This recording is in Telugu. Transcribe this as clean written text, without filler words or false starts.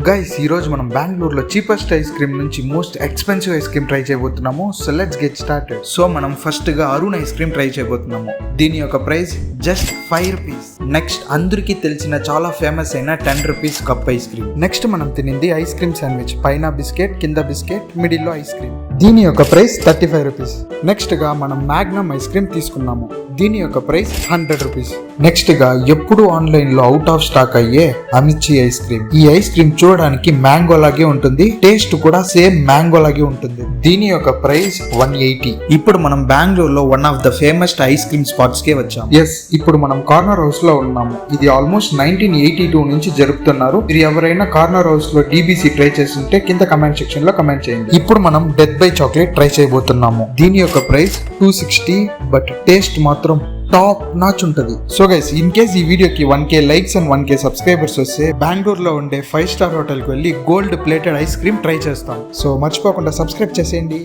గైస్ ఈ రోజు మనం బెంగళూరులో చీపెస్ట్ ఐస్ క్రీమ్ నుంచి most expensive ice cream try చేయబోతున్నాము. So let's get started. So మనం ఫస్ట్ గా అరుణ్ ఐస్ క్రీమ్ ట్రై చేయబోతున్నాము. దీని యొక్క ప్రైస్ జస్ట్ 5 రూపీస్. నెక్స్ట్ అందరికీ తెలిసిన చాలా ఫేమస్ అయిన 10 rupees cup ice cream. Next మనం తినింది ఐస్ క్రీమ్ శాండ్విచ్. పైన బిస్కెట్, కింద బిస్కెట్, మిడిల్ లో ఐస్ క్రీమ్. దీని యొక్క ప్రైస్ 35 రూపీస్. నెక్స్ట్ గా మనం మ్యాగ్నమ్ ఐస్ క్రీమ్ తీసుకున్నాము. దీని యొక్క ప్రైస్ 100 రూపీస్. నెక్స్ట్ గా ఎప్పుడు ఆన్లైన్ లో అవుట్ ఆఫ్ స్టాక్ అయ్యే అమిర్చి ఐస్ క్రీమ్. ఈ ఐస్ క్రీమ్ చూడడానికి మ్యాంగో లాగే ఉంటుంది, టేస్ట్ కూడా సేమ్ మ్యాంగో లాగే ఉంటుంది. దీని యొక్క ప్రైస్ 180. ఇప్పుడు మనం బెంగళూరు లో one of the famous ice cream spots కే వచ్చాం. ఎస్, ఇప్పుడు మనం కార్నర్ హౌస్ లో ఉన్నాము. ఇది ఆల్మోస్ట్ 1982 నుంచి జరుపుతున్నారు. మీరు ఎవరైనా కార్నర్ హౌస్ లో DBC ట్రై చేస్తుంటే కింద కమెంట్ సెక్షన్ లో కమెంట్ చేయండి. ఇప్పుడు మనం డెత్ బై చాక్లెట్ ట్రై చేయబోతున్నాము. దీని యొక్క ప్రైస్ 260, బట్ టేస్ట్ మాత్రం టాప్ నాచ్ ఉంటది. సో గైస్, ఇన్ కేస్ ఈ వీడియోకి 1K likes and 1K subscribers వస్తే బెంగళూరులో ఉండే 5 స్టార్ హోటల్కి వెళ్ళి gold plated ice cream try చేస్తాం. సో మర్చిపోకుండా సబ్స్క్రైబ్ చేసేయండి.